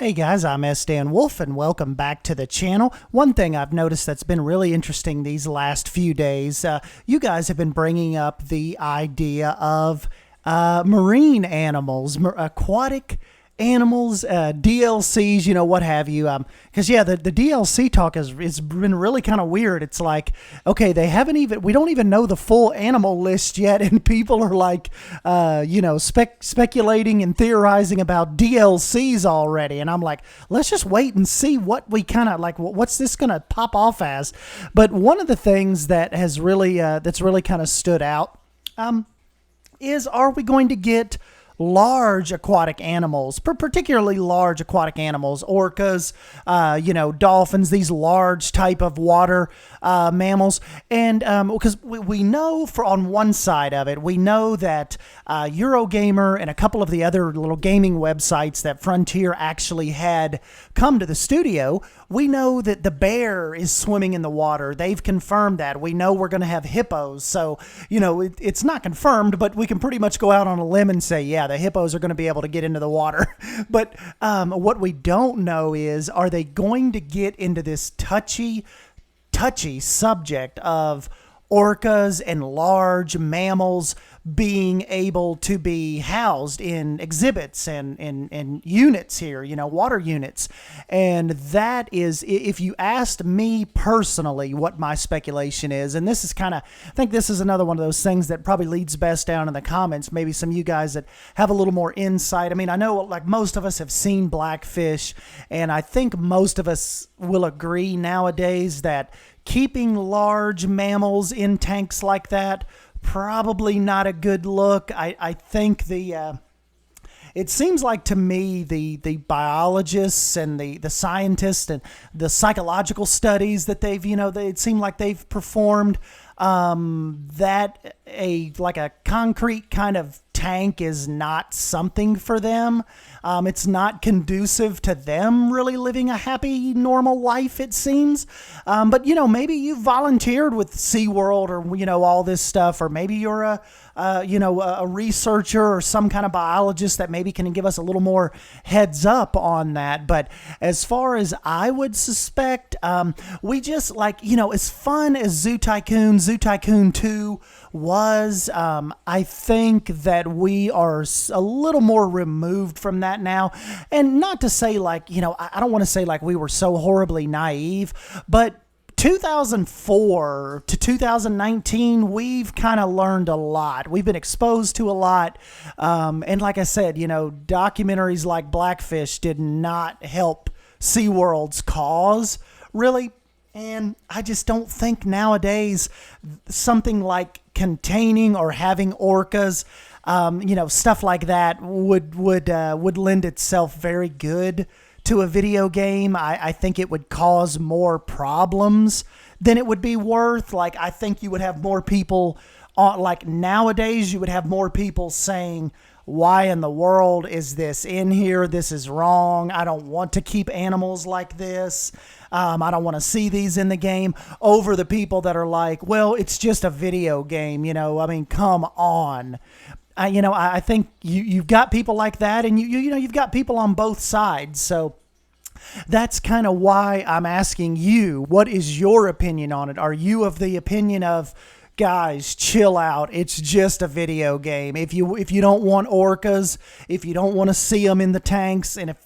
Hey guys, I'm S. Dan Wolf and welcome back to the channel. One thing I've noticed that's been really interesting these last few days, you guys have been bringing up the idea of marine animals, aquatic animals, DLCs, what have you. Because the DLC talk it's been really kind of weird. It's like, okay, we don't even know the full animal list yet, and people are like, speculating and theorizing about DLCs already. And I'm like, let's just wait and see what we kind of like. What's this going to pop off as? But one of the things that has really that's really kind of stood out is, are we going to get large aquatic animals, particularly large aquatic animals, orcas, dolphins, these large type of water mammals. And because we know on one side of it, we know that Eurogamer and a couple of the other little gaming websites that Frontier actually had come to the studio, we know that the bear is swimming in the water. They've confirmed that. We know we're going to have hippos. So, it's not confirmed, but we can pretty much go out on a limb and say, yeah, the hippos are going to be able to get into the water. But what we don't know is, are they going to get into this touchy subject of orcas and large mammals being able to be housed in exhibits and in units here, water units. And that is, if you asked me personally what my speculation is, and this is I think this is another one of those things that probably leads best down in the comments, maybe some of you guys that have a little more insight. I mean, I know like most of us have seen Blackfish, and I think most of us will agree nowadays that keeping large mammals in tanks like that, probably not a good look. I think it seems like to me the biologists and the scientists and the psychological studies that it seemed like they've performed, that a concrete kind of tank is not something for them. It's not conducive to them really living a happy, normal life, it seems. But, maybe you volunteered with SeaWorld or, all this stuff, or maybe you're a researcher or some kind of biologist that maybe can give us a little more heads up on that. But as far as I would suspect, we just as fun as Zoo Tycoon 2 was, I think that we are a little more removed from that now. And not to say I don't want to say we were so horribly naive, but 2004 to 2019, we've kind of learned a lot. We've been exposed to a lot. And like I said, documentaries like Blackfish did not help SeaWorld's cause, really. And I just don't think nowadays something like containing or having orcas, stuff like that would lend itself very good to a video game. I think it would cause more problems than it would be worth. I think you would have more people nowadays you would have more people saying, why in the world is this in here? This is wrong. I don't want to keep animals like this. I don't want to see these in the game, over the people that are like, well, it's just a video game. I mean, come on. I think you've got people like that, and you've got people on both sides. So that's kind of why I'm asking you, what is your opinion on it? Are you of the opinion of, guys, chill out, it's just a video game? If you don't want orcas, if you don't want to see them in the tanks, and if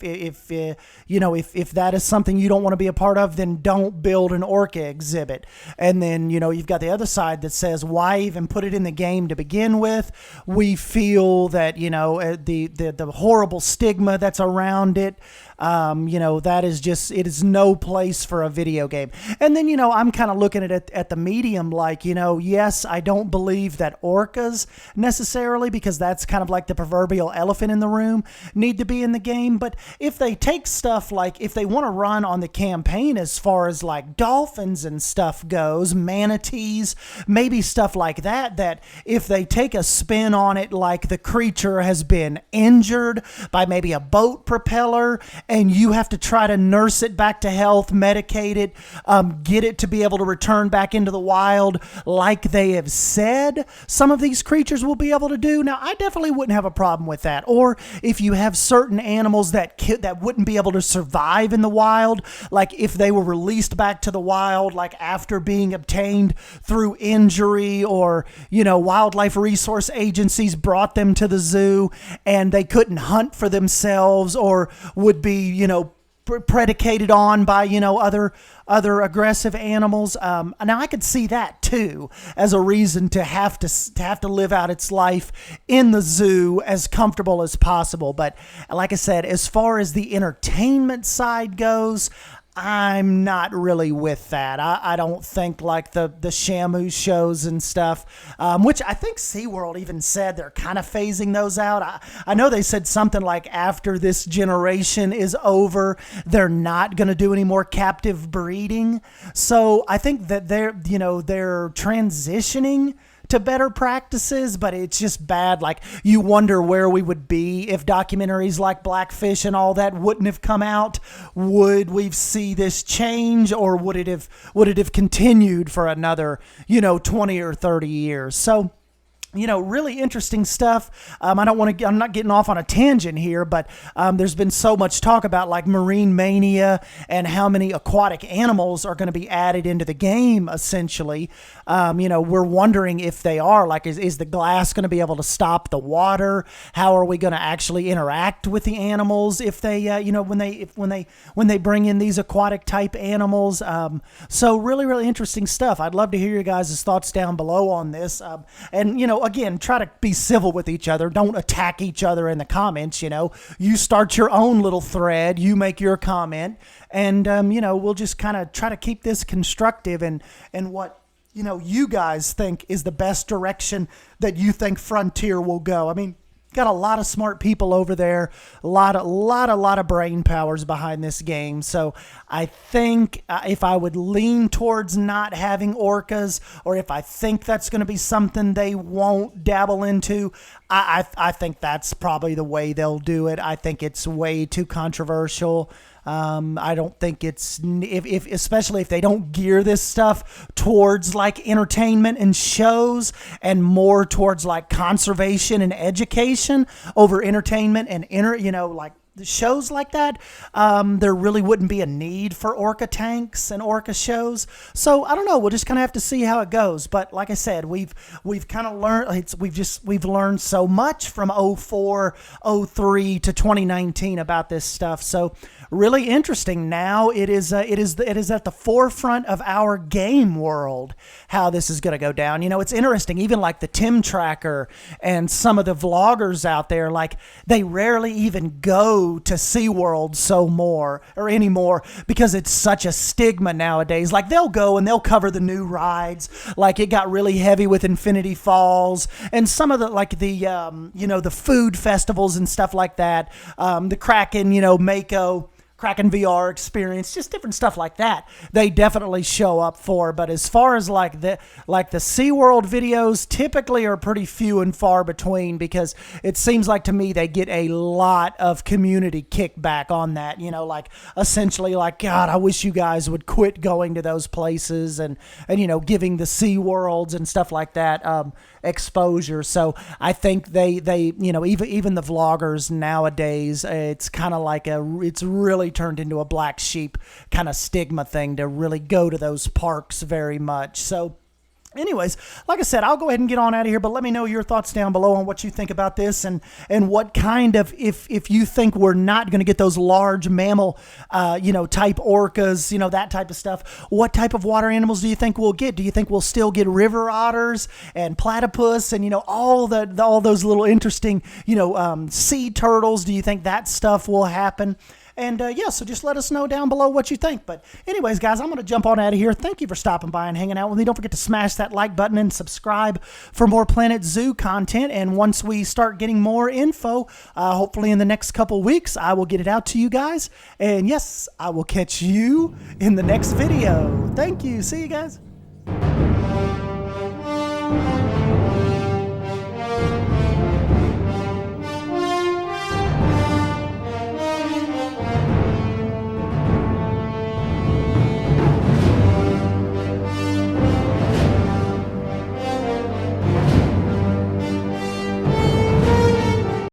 that is something you don't want to be a part of, then don't build an orca exhibit. And then you've got the other side that says, why even put it in the game to begin with? We feel that the horrible stigma that's around it, that is just, it is no place for a video game. And then I'm kind of looking at it at the medium, yes, I don't believe that orcas necessarily, because that's kind of like the proverbial elephant in the room, need to be in the game. But if they take stuff if they want to run on the campaign as far as dolphins and stuff goes, manatees, maybe stuff like that if they take a spin on it, the creature has been injured by maybe a boat propeller, and you have to try to nurse it back to health, medicate it, get it to be able to return back into the wild like they have said some of these creatures will be able to do. Now, I definitely wouldn't have a problem with that. Or if you have certain animals that wouldn't be able to survive in the wild, like if they were released back to the wild, like after being obtained through injury, or, wildlife resource agencies brought them to the zoo and they couldn't hunt for themselves, or would be, predicated on by, other aggressive animals. Now I could see that too as a reason to have to live out its life in the zoo as comfortable as possible. But like I said, as far as the entertainment side goes, I'm not really with that. I don't think like the Shamu shows and stuff, which I think SeaWorld even said they're kind of phasing those out. I know they said something like after this generation is over, they're not going to do any more captive breeding. So I think that they're transitioning to better practices, but it's just bad. Like, you wonder where we would be if documentaries like Blackfish and all that wouldn't have come out. Would we see this change, or would it have continued for another 20 or 30 years? So really interesting stuff. I'm not getting off on a tangent here, but there's been so much talk about like marine mania and how many aquatic animals are going to be added into the game, essentially. We're wondering if they are, like, is the glass going to be able to stop the water? How are we going to actually interact with the animals if they, when they bring in these aquatic type animals? So really, really interesting stuff. I'd love to hear your guys' thoughts down below on this. Again, try to be civil with each other. Don't attack each other in the comments. You start your own little thread. You make your comment, and we'll just kind of try to keep this constructive and what you guys think is the best direction that you think Frontier will go. I mean, got a lot of smart people over there, a lot of brain powers behind this game. So I think if I would lean towards not having orcas, or if I think that's going to be something they won't dabble into, I think that's probably the way they'll do it. I think it's way too controversial. I don't think it's, especially if they don't gear this stuff towards like entertainment and shows, and more towards like conservation and education over entertainment and like shows like that, there really wouldn't be a need for orca tanks and orca shows. So I don't know. We'll just kind of have to see how it goes. But like I said, we've kind of learned. We've learned so much from 04, 03 to 2019 about this stuff. So really interesting. Now it is at the forefront of our game world how this is going to go down. It's interesting. Even like the Tim Tracker and some of the vloggers out there, like they rarely even go to SeaWorld anymore because it's such a stigma nowadays. Like they'll go and they'll cover the new rides. Like it got really heavy with Infinity Falls and some of the the food festivals and stuff like that. The Kraken, Mako, Kraken VR experience, just different stuff like that. They definitely show up for. But as far as like the SeaWorld videos, typically are pretty few and far between, because it seems like to me they get a lot of community kickback on that. Like essentially like, God, I wish you guys would quit going to those places and giving the SeaWorlds and stuff like that exposure. So I think they even the vloggers nowadays, it's kind of like it's really turned into a black sheep kind of stigma thing to really go to those parks very much. So anyways, like I said, I'll go ahead and get on out of here, but let me know your thoughts down below on what you think about this, and what kind of, if you think we're not going to get those large mammal, type orcas, that type of stuff, what type of water animals do you think we'll get? Do you think we'll still get river otters and platypus and, all those little interesting, sea turtles? Do you think that stuff will happen? And so just let us know down below what you think. But anyways, guys, I'm going to jump on out of here. Thank you for stopping by and hanging out with me. Don't forget to smash that like button and subscribe for more Planet Zoo content. And once we start getting more info, hopefully in the next couple weeks, I will get it out to you guys. And yes, I will catch you in the next video. Thank you. See you guys.